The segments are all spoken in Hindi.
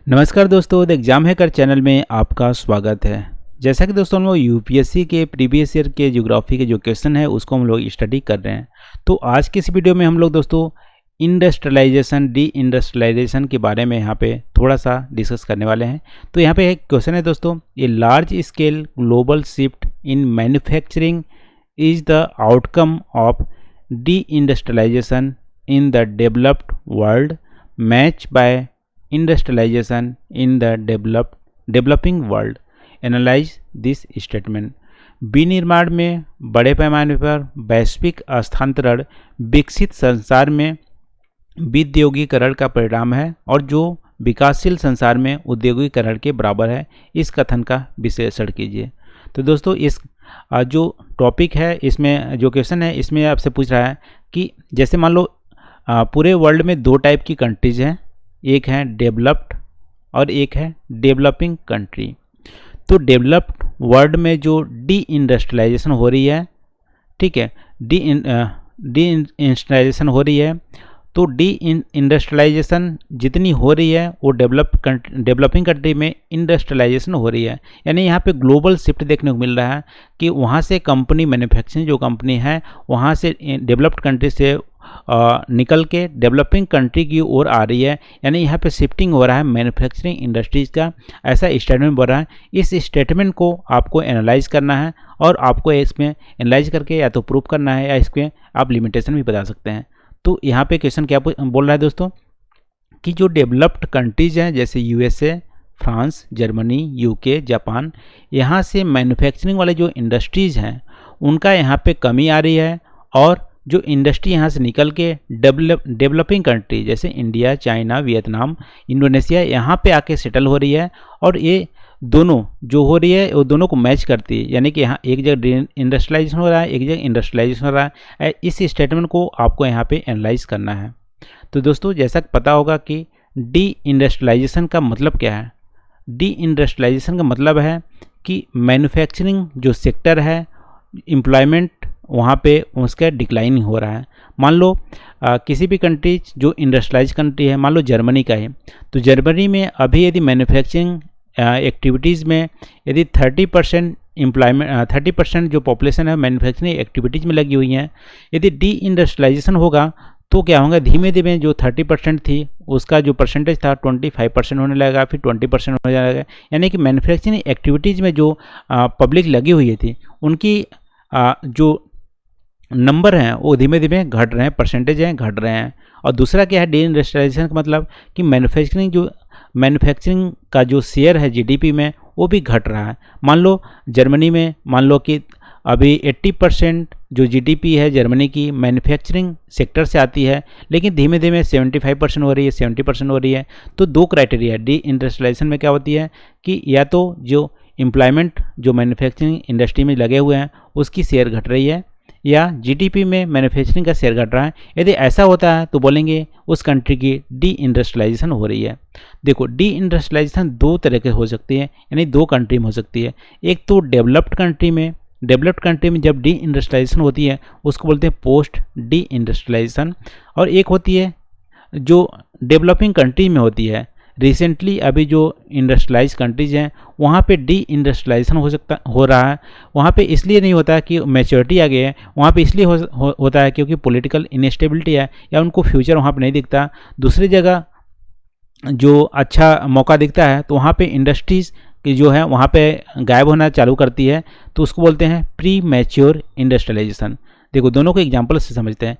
नमस्कार दोस्तों, द एग्जाम हैकर चैनल में आपका स्वागत है। जैसा कि दोस्तों हम लोग यूपीएससी के प्रीवियस ईयर के ज्योग्राफी के जो क्वेश्चन है उसको हम लोग स्टडी कर रहे हैं। तो आज की इस वीडियो में हम लोग दोस्तों इंडस्ट्रियलाइजेशन, डी इंडस्ट्रियलाइजेशन के बारे में यहाँ पे थोड़ा सा डिस्कस करने वाले हैं। तो यहाँ पे एक क्वेश्चन है दोस्तों, a large scale global shift in manufacturing is the outcome of deindustrialisation in the developed world match by industrialisation in the developing world. Analyse this statement. विनिर्माण में बड़े पैमाने पर वैश्विक स्थानांतरण विकसित संसार में विद्योगीकरण का परिणाम है और जो विकासशील संसार में औद्योगिकरण के बराबर है। इस कथन का विश्लेषण कीजिए। तो दोस्तों इस जो टॉपिक है, इसमें जो क्वेश्चन है इसमें आपसे पूछ रहा है कि जैसे मान लो पूरे वर्ल्ड में दो टाइप की कंट्रीज हैं, एक है डेवलप्ड और एक है डेवलपिंग कंट्री। तो डेवलप्ड वर्ल्ड में जो डी इंडस्ट्रियलाइजेशन हो रही है, ठीक है, डी इंडस्ट्रियलाइजेशन हो रही है, तो डी इंडस्ट्रियलाइजेशन जितनी हो रही है वो डेवलपिंग कंट्री में इंडस्ट्रियलाइजेशन हो रही है। यानी यहाँ पे ग्लोबल शिफ्ट देखने को मिल रहा है कि वहाँ से कंपनी, मैन्युफैक्चरिंग जो कंपनी है वहाँ से डेवलप्ड कंट्री से निकल के डेवलपिंग कंट्री की ओर आ रही है। यानी यहाँ पे शिफ्टिंग हो रहा है मैन्युफैक्चरिंग इंडस्ट्रीज का, ऐसा स्टेटमेंट बन रहा है। इस स्टेटमेंट को आपको एनालाइज करना है और आपको इसमें एनालाइज करके या तो प्रूव करना है या इसके आप लिमिटेशन भी बता सकते हैं। तो यहाँ पे क्वेश्चन क्या बोल रहा है दोस्तों कि जो डेवलप्ड कंट्रीज हैं जैसे USA, France, Germany, UK, Japan, यहाँ से मैन्युफैक्चरिंग वाले जो इंडस्ट्रीज़ हैं उनका यहाँ पे कमी आ रही है और जो इंडस्ट्री यहाँ से निकल के डेवलपिंग कंट्री जैसे इंडिया, चाइना, वियतनाम, इंडोनेशिया यहाँ पे आके सेटल हो रही है। और ये दोनों जो हो रही है वो दोनों को मैच करती है। यानी कि यहाँ एक जगह इंडस्ट्रियलाइजेशन हो रहा है, एक जगह इंडस्ट्रियलाइजेशन हो रहा है। इस स्टेटमेंट को आपको यहाँ पे एनालाइज करना है। तो दोस्तों जैसा पता होगा कि डी इंडस्ट्रियलाइजेशन का मतलब क्या है। डी इंडस्ट्रियलाइजेशन का मतलब है कि मैन्युफैक्चरिंग जो सेक्टर है, एम्प्लॉयमेंट वहाँ पे उसका डिक्लाइन हो रहा है। मान लो किसी भी कंट्री जो इंडस्ट्रियलाइज कंट्री है, मान लो जर्मनी का है, तो जर्मनी में अभी यदि मैन्युफैक्चरिंग एक्टिविटीज़ में यदि 30% एम्प्लॉयमेंट 30% जो पॉपुलेशन है मैन्युफैक्चरिंग एक्टिविटीज़ में लगी हुई है, यदि डी इंडस्ट्रियलाइजेशन होगा तो क्या होगा, धीमे धीमे जो 30% थी उसका जो परसेंटेज था 25% होने लगेगा, फिर 20% हो जाएगा। यानी कि मैन्युफैक्चरिंग एक्टिविटीज़ में जो पब्लिक लगी हुई थी उनकी जो नंबर हैं वो धीमे धीमे घट रहे हैं, परसेंटेज हैं घट रहे हैं। और दूसरा क्या है डी इंडस्ट्रियलाइजेशन का मतलब कि मैन्युफैक्चरिंग का जो शेयर है जीडीपी में वो भी घट रहा है। मान लो जर्मनी में मान लो कि अभी 80% जो जीडीपी है जर्मनी की मैन्युफैक्चरिंग सेक्टर से आती है, लेकिन धीमे धीमे 75% हो रही है, 70% हो रही है। तो दो क्राइटेरिया डी इंडस्ट्रियलाइजेशन में क्या होती है कि या तो जो एम्प्लॉयमेंट जो मैन्युफैक्चरिंग इंडस्ट्री में लगे हुए हैं उसकी शेयर घट रही है या जीडीपी में मैन्युफैक्चरिंग का शेयर घट रहा है। यदि ऐसा होता है तो बोलेंगे उस कंट्री की डी इंडस्ट्रियलाइजेशन हो रही है। देखो डी इंडस्ट्रियलाइजेशन दो तरह के हो सकती है, यानी दो कंट्री में हो सकती है। एक तो डेवलप्ड कंट्री में जब डी इंडस्ट्रियलाइजेशन होती है उसको बोलते हैं पोस्ट डी इंडस्ट्रियलाइजेशन, और एक होती है जो डेवलपिंग कंट्री में होती है। रिसेंटली अभी जो इंडस्ट्रियलाइज कंट्रीज हैं वहाँ पे डी इंडस्ट्रियलाइजेशन हो रहा है। वहाँ पे इसलिए नहीं होता है कि मैच्योरिटी आ गई है, वहाँ पे इसलिए होता है क्योंकि पॉलिटिकल इनस्टेबिलिटी है या उनको फ्यूचर वहाँ पे नहीं दिखता। दूसरी जगह जो अच्छा मौका दिखता है तो वहाँ पे इंडस्ट्रीज़ की जो है वहाँ पे गायब होना चालू करती है, तो उसको बोलते हैं प्री मैच्योर इंडस्ट्रियलाइजेशन। देखो दोनों को एग्जाम्पल से समझते हैं।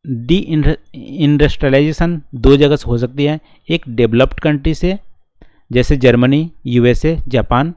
डी इंडस्ट्रियलाइजेशन दो जगह से हो सकती है, एक डेवलप्ड कंट्री से जैसे जर्मनी, यूएसए, जापान,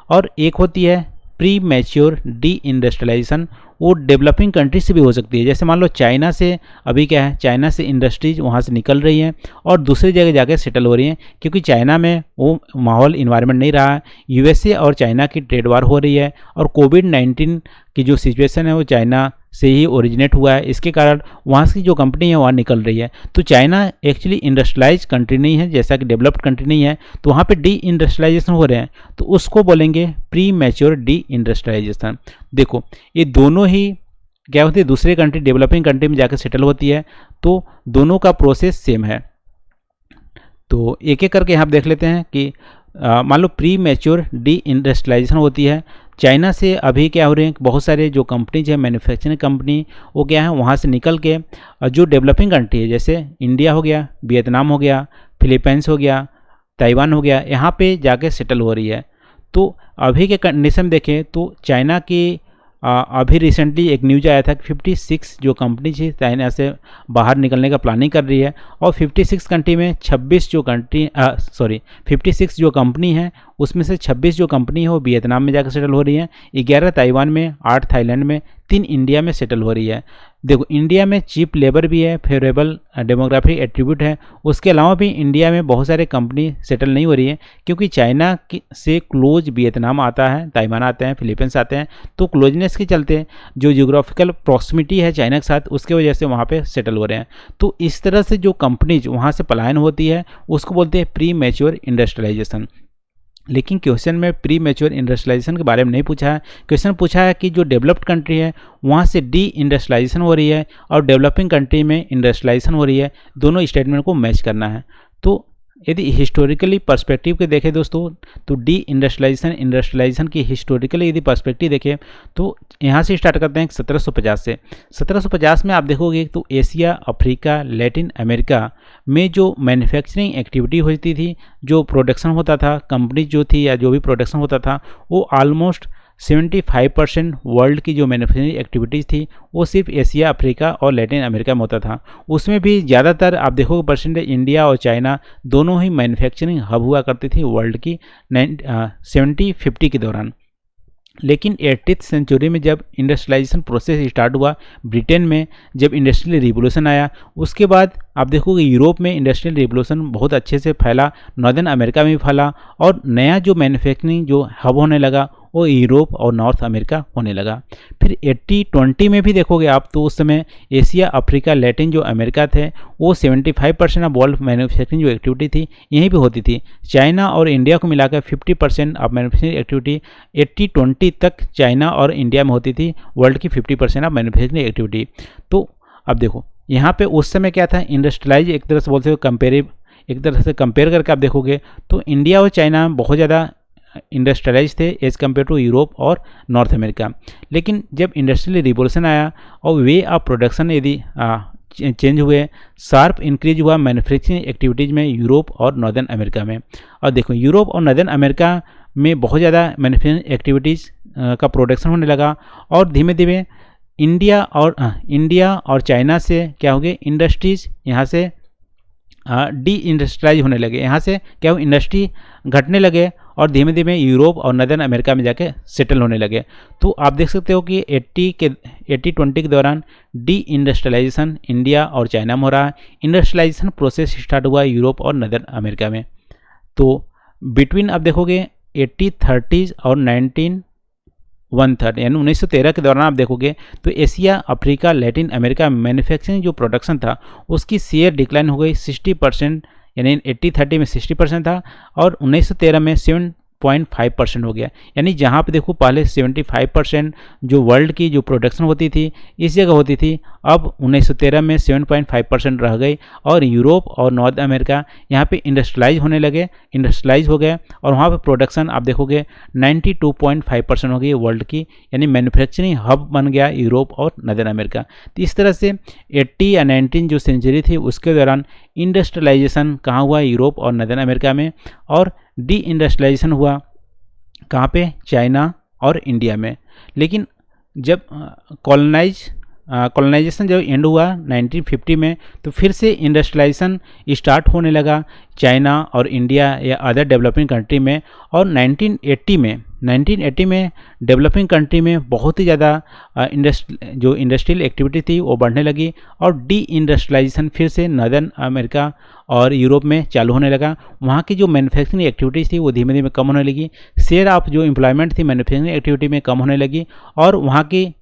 और एक होती है प्री मैच्योर डी इंडस्ट्रियलाइजेशन, वो डेवलपिंग कंट्री से भी हो सकती है। जैसे मान लो चाइना से अभी क्या है, चाइना से इंडस्ट्रीज वहाँ से निकल रही हैं और दूसरी जगह जाके सेटल हो रही हैं क्योंकि चाइना में वो माहौल इन्वायरमेंट नहीं रहा है। यूएसए और चाइना की ट्रेड वार हो रही है और कोविड-19 की जो सिचुएशन है वो चाइना से ही ओरिजिनेट हुआ है। इसके कारण वहाँ की जो कंपनी है वहाँ निकल रही है। तो चाइना एक्चुअली इंडस्ट्रियलाइज कंट्री नहीं है, जैसा कि डेवलप्ड कंट्री नहीं है, तो वहाँ पे डी इंडस्ट्रियलाइजेशन हो रहे हैं, तो उसको बोलेंगे प्री मैच्योर डी इंडस्ट्रियलाइजेशन। देखो ये दोनों ही क्या होती है, दूसरे कंट्री डेवलपिंग कंट्री में जाकर सेटल होती है, तो दोनों का प्रोसेस सेम है। तो एक एक करके यहाँ आप देख लेते हैं कि मान लो प्री मैच्योर डी इंडस्ट्रियलाइजेशन होती है। चाइना से अभी क्या हो रही है, बहुत सारे जो कंपनीज है मैन्युफैक्चरिंग कंपनी, वो क्या है वहाँ से निकल के जो डेवलपिंग कंट्री है जैसे इंडिया हो गया, वियतनाम हो गया, फिलीपींस हो गया, ताइवान हो गया, यहाँ पे जाके सेटल हो रही है। तो अभी के कंडीशन में देखें तो चाइना की अभी रिसेंटली एक न्यूज आया था कि 56 जो कंपनी थी चाइना से बाहर निकलने का प्लानिंग कर रही है, और 56 कंट्री में 26 जो कंट्री 56 जो कंपनी है उसमें से 26 जो कंपनी है वो वियतनाम में जाकर सेटल हो रही है, 11 ताइवान में, 8 थाईलैंड में, 3 इंडिया में सेटल हो रही है। देखो इंडिया में चीप लेबर भी है, फेवरेबल डेमोग्राफिक एट्रीब्यूट है, उसके अलावा भी इंडिया में बहुत सारे कंपनी सेटल नहीं हो रही है क्योंकि चाइना से क्लोज वियतनाम आता है, ताइवान आते हैं, फिलीपींस आते हैं, तो क्लोजनेस के चलते जो जियोग्राफिकल प्रॉक्सिमिटी है चाइना के साथ उसके वजह से वहाँ पे सेटल हो रहे हैं। तो इस तरह से जो कंपनीज वहाँ से पलायन होती है उसको बोलते हैं प्री मैच्योर इंडस्ट्रियलाइजेशन। लेकिन क्वेश्चन में प्री मैच्योर इंडस्ट्रियलाइजेशन के बारे में नहीं पूछा है, क्वेश्चन पूछा है कि जो डेवलप्ड कंट्री है वहाँ से डी इंडस्ट्रियलाइजेशन हो रही है और डेवलपिंग कंट्री में इंडस्ट्रियलाइजेशन हो रही है, दोनों स्टेटमेंट को मैच करना है। तो यदि हिस्टोरिकली पर्सपेक्टिव के देखें दोस्तों तो डी इंडस्ट्रियलाइजेशन की हिस्टोरिकली यदि पर्सपेक्टिव देखें तो यहाँ से स्टार्ट करते हैं 1750 से। 1750 में आप देखोगे तो एशिया, अफ्रीका, लैटिन अमेरिका में जो मैन्युफैक्चरिंग एक्टिविटी होती थी, जो प्रोडक्शन होता था, कंपनी जो थी या जो भी प्रोडक्शन होता था, वो ऑलमोस्ट 75% वर्ल्ड की जो मैन्युफैक्चरिंग एक्टिविटीज़ थी वो सिर्फ एशिया, अफ्रीका और लैटिन अमेरिका में होता था। उसमें भी ज़्यादातर आप देखोगे परसेंटेज इंडिया और चाइना दोनों ही मैन्युफैक्चरिंग हब हुआ करती थी वर्ल्ड की 70-50 के दौरान। लेकिन 18th सेंचुरी में जब इंडस्ट्रियलाइजेशन प्रोसेस स्टार्ट हुआ ब्रिटेन में, जब इंडस्ट्रियल रिवोल्यूशन आया, उसके बाद आप देखोगे यूरोप में इंडस्ट्रियल रिवोल्यूशन बहुत अच्छे से फैला, नॉर्दर्न अमेरिका में भी फैला, और नया जो मैन्युफैक्चरिंग जो हब होने लगा वो यूरोप और नॉर्थ अमेरिका होने लगा। फिर 80-20 में भी देखोगे आप तो उस समय एशिया, अफ्रीका, लैटिन जो अमेरिका थे वो 75% ऑफ वर्ल्ड मैन्युफैक्चरिंग जो एक्टिविटी थी यहीं भी होती थी। चाइना और इंडिया को मिलाकर 50% ऑफ मैन्युफैक्चरिंग एक्टिविटी 80-20 तक चाइना और इंडिया में होती थी, वर्ल्ड की 50% ऑफ मैन्युफैक्चरिंग एक्टिविटी। तो अब देखो यहाँ पे उस समय क्या था, इंडस्ट्रियलाइज एक तरह से बोलते हो कंपेरिव, एक तरह से कंपेयर करके आप देखोगे तो इंडिया और चाइना बहुत ज़्यादा इंडस्ट्रियलाइज थे एज़ कम्पेयर टू यूरोप और नॉर्थ अमेरिका। लेकिन जब इंडस्ट्रियल रिवोल्यूशन आया और वे ऑफ प्रोडक्शन यदि चेंज हुए, शार्प इंक्रीज हुआ मैन्युफैक्चरिंग एक्टिविटीज़ में यूरोप और नॉर्दर्न अमेरिका में। और देखो यूरोप और नॉर्दर्न अमेरिका में बहुत ज़्यादा मैन्युफैक्चरिंग एक्टिविटीज़ का प्रोडक्शन होने लगा, और धीमे धीमे इंडिया और चाइना से क्या हो गए, इंडस्ट्रीज़ यहाँ से डी इंडस्ट्रियलाइज होने लगे, यहाँ से क्या हो इंडस्ट्री घटने लगे और धीमे धीमे यूरोप और नॉर्दर्न अमेरिका में जाके सेटल होने लगे। तो आप देख सकते हो कि 80-20 के दौरान डी इंडस्ट्रियलाइजेशन इंडिया और चाइना में हो रहा है, इंडस्ट्रियलाइजेशन प्रोसेस स्टार्ट हुआ यूरोप और नॉर्दर्न अमेरिका में। तो बिटवीन आप देखोगे 80-30 और 1913 यानी 1913 के दौरान आप देखोगे तो एशिया, अफ्रीका, लैटिन अमेरिका में मैन्युफैक्चरिंग जो प्रोडक्शन था उसकी शेयर डिक्लाइन हो गई 60%, यानी 80-30 में 60% था और 1913 में 7.5% हो गया। यानी जहाँ पे देखो पहले 75% जो वर्ल्ड की जो प्रोडक्शन होती थी इस जगह होती थी, अब 1913 में 7.5% रह गई और यूरोप और नॉर्थ अमेरिका यहाँ पे इंडस्ट्रियलाइज होने लगे, इंडस्ट्रियलाइज हो गए और वहाँ पे प्रोडक्शन आप देखोगे 92.5% हो गई वर्ल्ड की, यानी मैन्युफैक्चरिंग हब बन गया यूरोप और नॉर्दर्न अमेरिका। तो इस तरह से 80 या 19 जो सेंचुरी थी उसके दौरान इंडस्ट्रियलाइजेशन कहाँ हुआ, यूरोप और नॉर्दर्न अमेरिका में, और डी इंडस्ट्रियलाइजेशन हुआ कहाँ पे, चाइना और इंडिया में। लेकिन जब कॉलोनाइजेशन जब एंड हुआ 1950 में तो फिर से इंडस्ट्रियलाइजेशन स्टार्ट होने लगा चाइना और इंडिया या अदर डेवलपिंग कंट्री में, और 1980 में डेवलपिंग कंट्री में बहुत ही ज़्यादा जो इंडस्ट्रियल एक्टिविटी थी वो बढ़ने लगी और डी इंडस्ट्रियलाइजेशन फिर से नॉर्दर्न अमेरिका और यूरोप में चालू होने लगा। वहाँ की जो मैन्युफैक्चरिंग एक्टिविटीज़ थी वो धीमे धीमे कम होने लगी, शेयर ऑफ जो एम्प्लॉयमेंट थी मैन्युफैक्चरिंग एक्टिविटी में कम होने लगी, और वहाँ की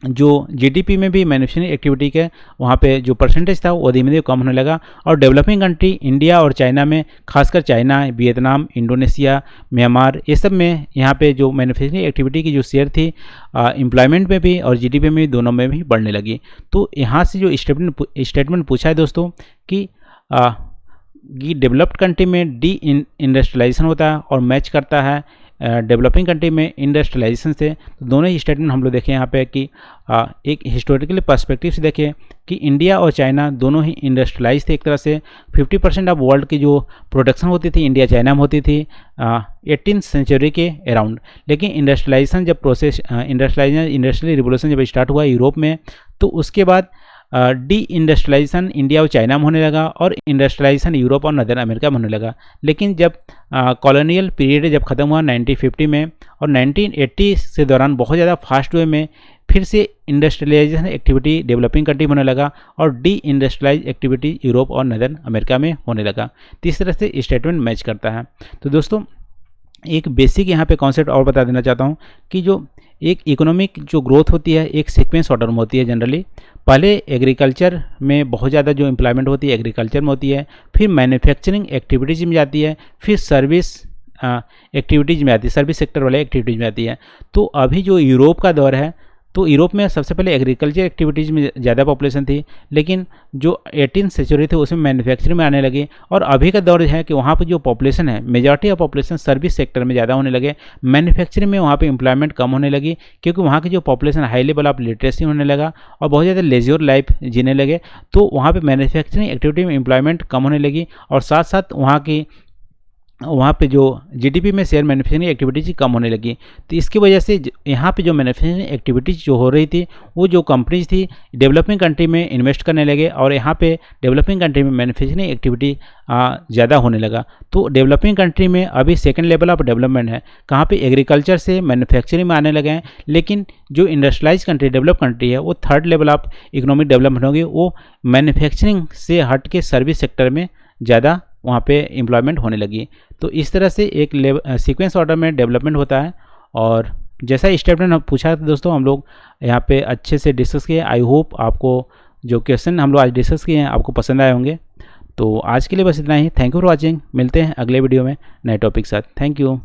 जो जीडीपी में भी मैन्युफैक्चरिंग एक्टिविटी के वहाँ पे जो परसेंटेज था वो धीमे धीमे कम होने लगा। और डेवलपिंग कंट्री इंडिया और चाइना में, खासकर चाइना, वियतनाम, इंडोनेशिया, म्यांमार, ये सब में यहाँ पे जो मैन्युफैक्चरिंग एक्टिविटी की जो शेयर थी एम्प्लॉयमेंट में भी और जीडीपी में भी, दोनों में भी बढ़ने लगी। तो यहाँ से जो स्टेटमेंट पूछा है दोस्तों कि कि डेवलप्ड कंट्री में डी इंडस्ट्रियलाइजेशन होता है और मैच करता है डेवलपिंग कंट्री में इंडस्ट्रियलाइजेशन से। तो दोनों ही स्टेटमेंट हम लोग देखें यहाँ पे कि एक हिस्टोरिकली पर्सपेक्टिव से देखें कि इंडिया और चाइना दोनों ही इंडस्ट्रियलाइज थे एक तरह से। 50% ऑफ वर्ल्ड की जो प्रोडक्शन होती थी इंडिया चाइना में होती थी 18th सेंचुरी के अराउंड। लेकिन इंडस्ट्रियलाइजेशन जब प्रोसेस इंडस्ट्रियल रिवोल्यूशन जब स्टार्ट हुआ यूरोप में, तो उसके बाद डी इंडस्ट्रियलाइजेशन इंडिया और चाइना में होने लगा और इंडस्ट्रियलाइजेशन यूरोप और नदर्न अमेरिका में होने लगा। लेकिन जब कॉलोनियल पीरियड जब ख़त्म हुआ 1950 में और 1980 से दौरान बहुत ज़्यादा फास्ट वे में फिर से इंडस्ट्रियलाइजेशन एक्टिविटी डेवलपिंग कंट्री में होने लगा और डी इंडस्ट्रियलाइज एक्टिविटी यूरोप और नदर्न अमेरिका में होने लगा। तो इस तरह से स्टेटमेंट मैच करता है। तो दोस्तों एक बेसिक यहाँ पे कॉन्सेप्ट और बता देना चाहता हूँ कि जो एक इकोनॉमिक जो ग्रोथ होती है एक सीक्वेंस ऑर्डर में होती है जनरली। पहले एग्रीकल्चर में बहुत ज़्यादा जो एम्प्लॉयमेंट होती है एग्रीकल्चर में होती है, फिर मैन्युफैक्चरिंग एक्टिविटीज़ में जाती है, फिर सर्विस एक्टिविटीज़ में आती है, सर्विस सेक्टर वाले एक्टिविटीज़ में आती है। तो अभी जो यूरोप का दौर है, तो यूरोप में सबसे पहले एग्रीकल्चर एक्टिविटीज़ में ज़्यादा पॉपुलेशन थी, लेकिन जो 18th सेंचुरी थे उसमें मैन्युफैक्चरिंग में आने लगे। और अभी का दौर है कि वहाँ पर जो पॉपुलेशन है majority of population service sector में ज़्यादा होने लगे। मैन्युफैक्चरिंग में वहाँ पे एम्प्लॉयमेंट कम होने लगी क्योंकि वहाँ की जो population high level of literacy होने लगा और बहुत ज़्यादा लेज्योर लाइफ जीने लगे। तो वहाँ पर मैन्युफैक्चरिंग एक्टिविटी में एम्प्लॉयमेंट कम होने लगी और साथ साथ वहाँ पे जो जीडीपी में शेयर मैन्युफैक्चरिंग एक्टिविटीज़ कम होने लगी। तो इसकी वजह से यहाँ पे जो मैन्युफैक्चरिंग एक्टिविटीज़ जो हो रही थी वो जो कंपनीज थी डेवलपिंग कंट्री में इन्वेस्ट करने लगे और यहाँ पे डेवलपिंग कंट्री में मैन्युफैक्चरिंग एक्टिविटी ज़्यादा होने लगा। तो डेवलपिंग कंट्री में अभी सेकेंड लेवल ऑफ डेवलपमेंट है, कहाँ पे एग्रीकल्चर से मैन्युफैक्चरिंग में आने लगे हैं। लेकिन जो इंडस्ट्रियलाइज कंट्री डेवलप कंट्री है वो third level of economic development होगी, वो मैन्युफैक्चरिंग से हट के सर्विस सेक्टर में ज़्यादा वहाँ पे एम्प्लॉयमेंट होने लगी। तो इस तरह से एक सीक्वेंस ऑर्डर में डेवलपमेंट होता है। और जैसा स्टेटमेंट पूछा था दोस्तों हम लोग यहाँ पे अच्छे से डिस्कस किए। आई होप आपको जो क्वेश्चन हम लोग आज डिस्कस किए हैं आपको पसंद आए होंगे। तो आज के लिए बस इतना ही। Thank you for watching. मिलते हैं अगले वीडियो में नए टॉपिक के साथ। Thank you.